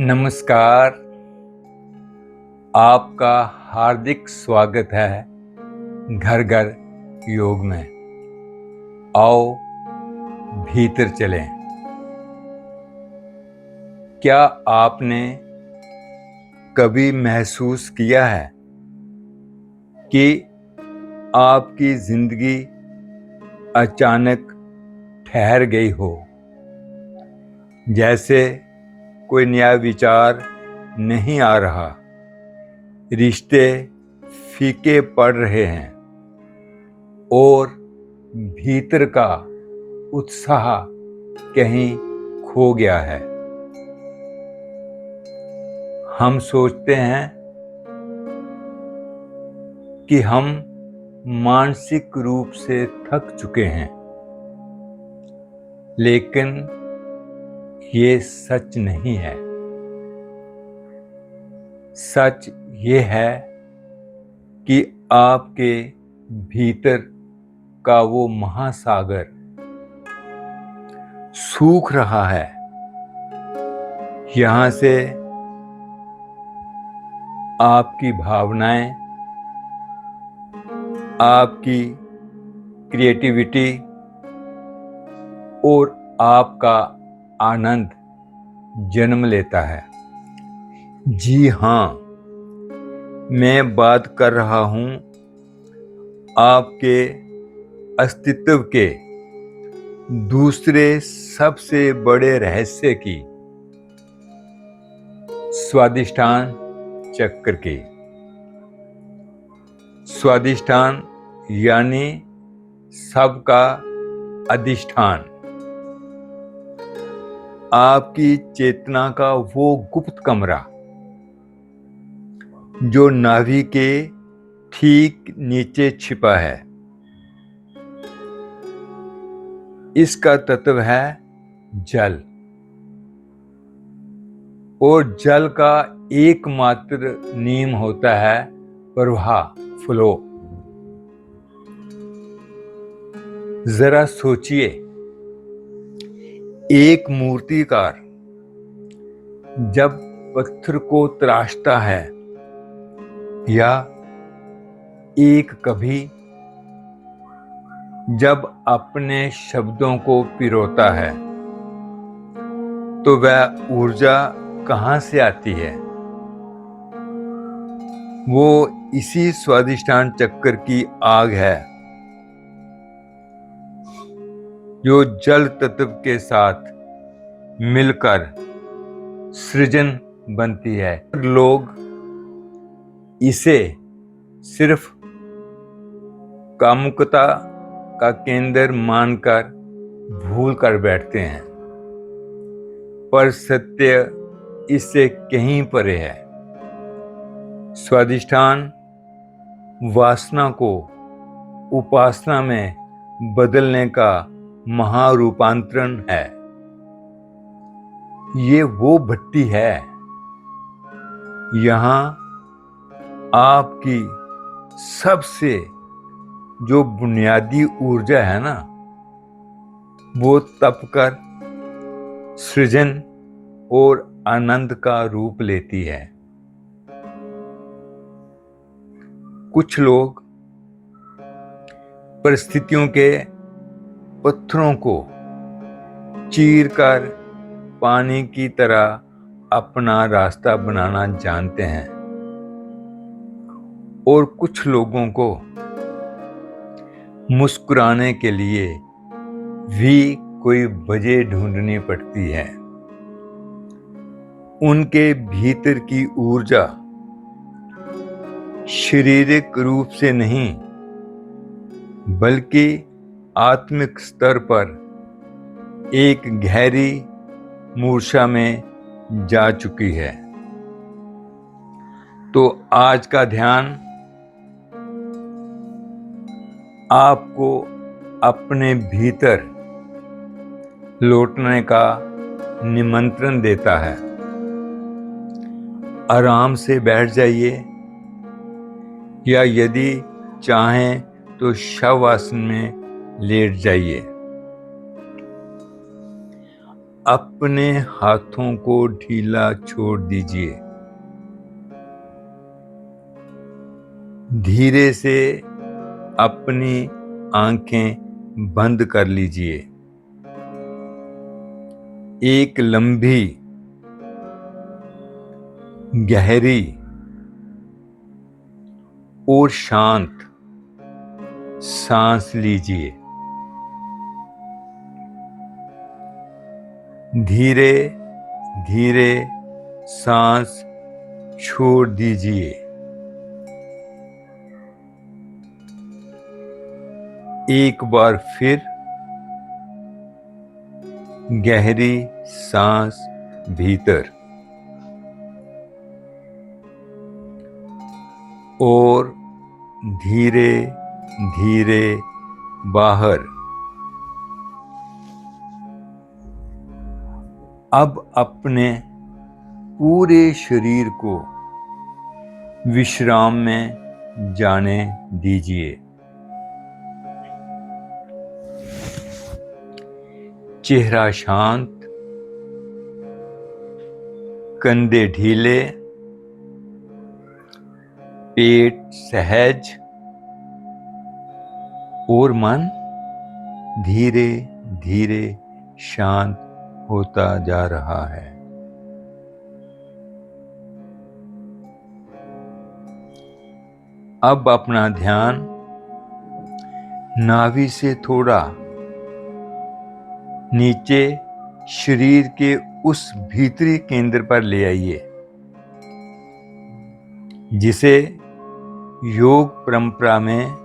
नमस्कार। आपका हार्दिक स्वागत है घर घर योग में। आओ भीतर चलें। क्या आपने कभी महसूस किया है कि आपकी जिंदगी अचानक ठहर गई हो, जैसे कोई नया विचार नहीं आ रहा, रिश्ते फीके पड़ रहे हैं और भीतर का उत्साह कहीं खो गया है? हम सोचते हैं कि हम मानसिक रूप से थक चुके हैं, लेकिन ये सच नहीं है। सच ये है कि आपके भीतर का वो महासागर सूख रहा है। यहाँ से आपकी भावनाएं, आपकी क्रिएटिविटी और आपका आनंद जन्म लेता है। जी हाँ, मैं बात कर रहा हूँ आपके अस्तित्व के दूसरे सबसे बड़े रहस्य की, स्वादिष्टान चक्र की। स्वादिष्टान यानी सबका अधिष्ठान, आपकी चेतना का वो गुप्त कमरा जो नाभि के ठीक नीचे छिपा है। इसका तत्व है जल, और जल का एकमात्र नियम होता है प्रवाह, फ्लो। जरा सोचिए, एक मूर्तिकार जब पत्थर को तराशता है या एक कवि जब अपने शब्दों को पिरोता है, तो वह ऊर्जा कहाँ से आती है? वो इसी स्वादिष्टान चक्र की आग है जो जल तत्व के साथ मिलकर सृजन बनती है। लोग इसे सिर्फ कामुकता का केंद्र मानकर भूल कर बैठते हैं, पर सत्य इससे कहीं परे है। स्वादिष्टान वासना को उपासना में बदलने का महारूपांतरण है। ये वो भट्टी है, यहाँ आपकी सबसे जो बुनियादी ऊर्जा है ना, वो तपकर सृजन और आनंद का रूप लेती है। कुछ लोग परिस्थितियों के पत्थरों को चीरकर पानी की तरह अपना रास्ता बनाना जानते हैं, और कुछ लोगों को मुस्कुराने के लिए भी कोई वजह ढूंढनी पड़ती है। उनके भीतर की ऊर्जा शारीरिक रूप से नहीं, बल्कि आत्मिक स्तर पर एक गहरी मूर्छा में जा चुकी है। तो आज का ध्यान आपको अपने भीतर लौटने का निमंत्रण देता है। आराम से बैठ जाइए, या यदि चाहें तो शवासन में लेट जाइए। अपने हाथों को ढीला छोड़ दीजिए। धीरे से अपनी आंखें बंद कर लीजिए। एक लंबी, गहरी और शांत सांस लीजिए। धीरे धीरे सांस छोड़ दीजिए। एक बार फिर गहरी सांस भीतर और धीरे धीरे बाहर। अब अपने पूरे शरीर को विश्राम में जाने दीजिए। चेहरा शांत, कंधे ढीले, पेट सहज और मन धीरे धीरे शांत होता जा रहा है। अब अपना ध्यान नाभि से थोड़ा नीचे शरीर के उस भीतरी केंद्र पर ले आइए जिसे योग परंपरा में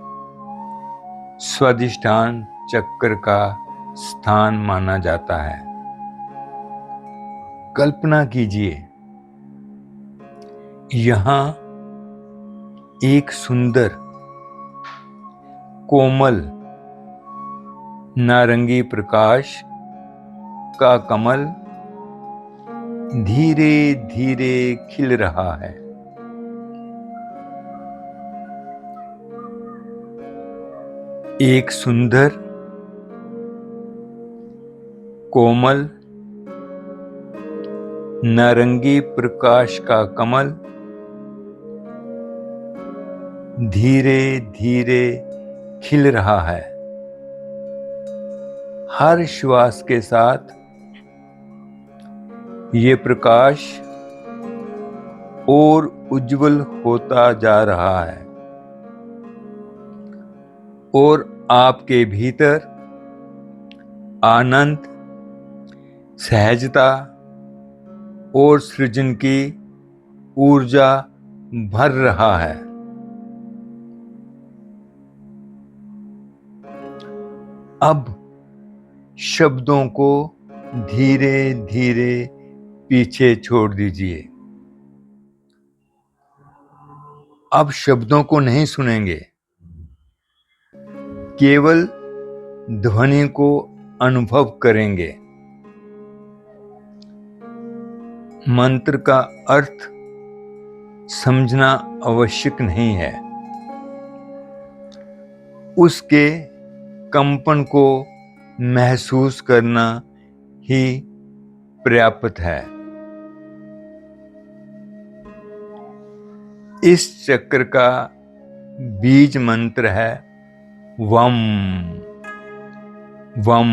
स्वादिष्ठान चक्र का स्थान माना जाता है। कल्पना कीजिए, यहाँ एक सुंदर, कोमल, नारंगी प्रकाश का कमल धीरे धीरे खिल रहा है। एक सुंदर, कोमल, नारंगी प्रकाश का कमल धीरे धीरे खिल रहा है। हर श्वास के साथ ये प्रकाश और उज्जवल होता जा रहा है और आपके भीतर आनंद, सहजता और सृजन की ऊर्जा भर रहा है। अब शब्दों को धीरे धीरे पीछे छोड़ दीजिए। अब शब्दों को नहीं सुनेंगे, केवल ध्वनि को अनुभव करेंगे। मंत्र का अर्थ समझना आवश्यक नहीं है, उसके कंपन को महसूस करना ही पर्याप्त है। इस चक्र का बीज मंत्र है वम वम।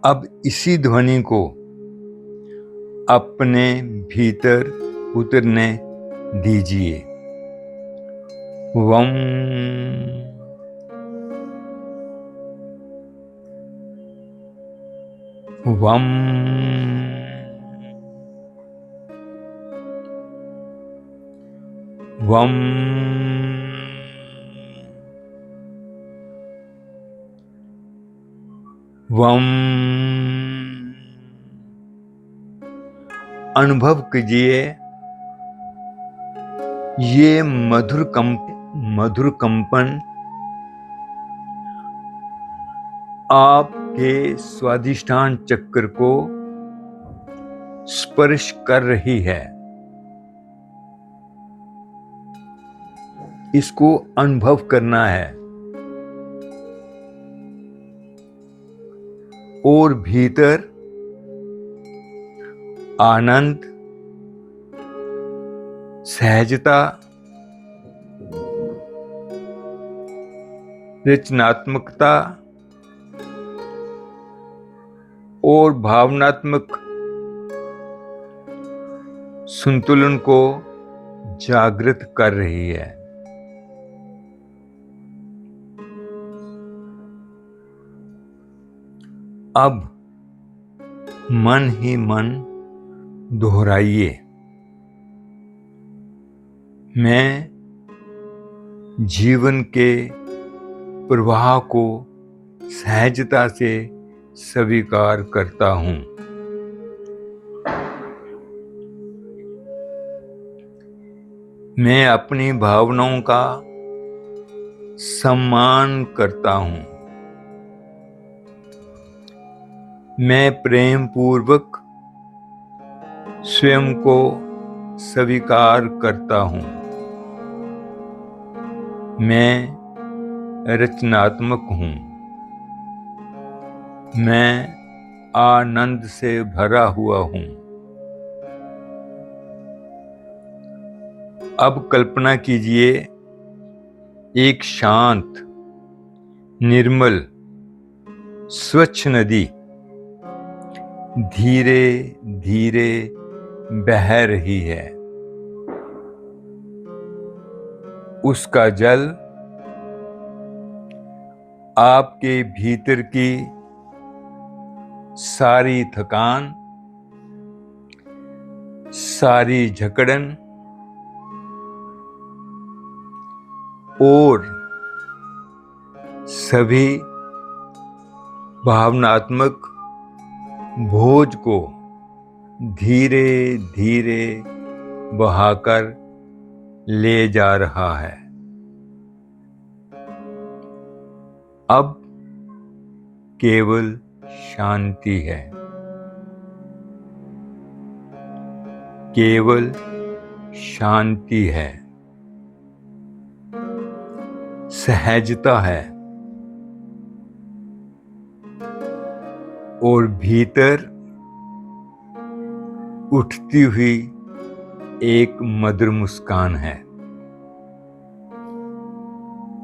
अब इसी ध्वनि को अपने भीतर उतरने दीजिए। वम वम वम वम। अनुभव कीजिए, ये मधुर कंपन आपके स्वादिष्ठान चक्र को स्पर्श कर रही है। इसको अनुभव करना है। और भीतर आनंद, सहजता, रचनात्मकता और भावनात्मक संतुलन को जागृत कर रही है। अब मन ही मन दोहराइए, मैं जीवन के प्रवाह को सहजता से स्वीकार करता हूं। मैं अपनी भावनाओं का सम्मान करता हूं। मैं प्रेम पूर्वक स्वयं को स्वीकार करता हूं। मैं रचनात्मक हूं। मैं आनंद से भरा हुआ हूं। अब कल्पना कीजिए, एक शांत, निर्मल, स्वच्छ नदी धीरे धीरे बह रही है। उसका जल आपके भीतर की सारी थकान, सारी जकड़न और सभी भावनात्मक बोझ को धीरे धीरे बहाकर ले जा रहा है। अब केवल शांति है, केवल शांति है, सहजता है और भीतर उठती हुई एक मधुर मुस्कान है,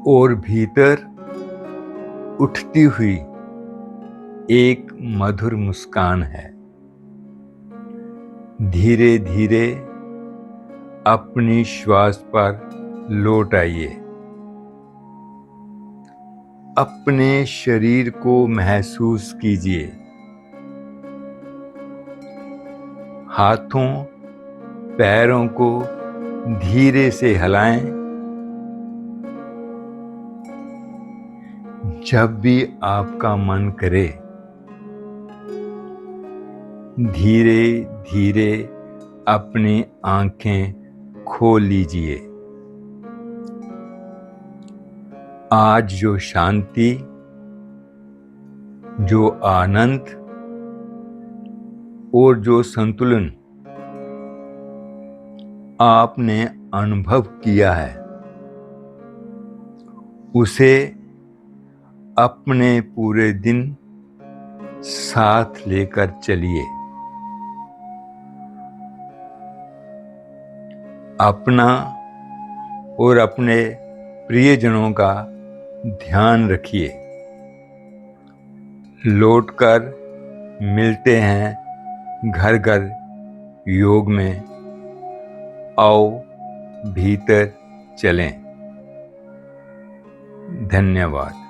और भीतर उठती हुई एक मधुर मुस्कान है। धीरे धीरे अपनी श्वास पर लौट आइए। अपने शरीर को महसूस कीजिए। हाथों पैरों को धीरे से हिलाएं। जब भी आपका मन करे, धीरे धीरे अपनी आंखें खोल लीजिए। आज जो शांति, जो आनंद और जो संतुलन आपने अनुभव किया है, उसे अपने पूरे दिन साथ लेकर चलिए। अपना और अपने प्रियजनों का ध्यान रखिए। लौटकर मिलते हैं घर घर योग में। आओ भीतर चलें। धन्यवाद।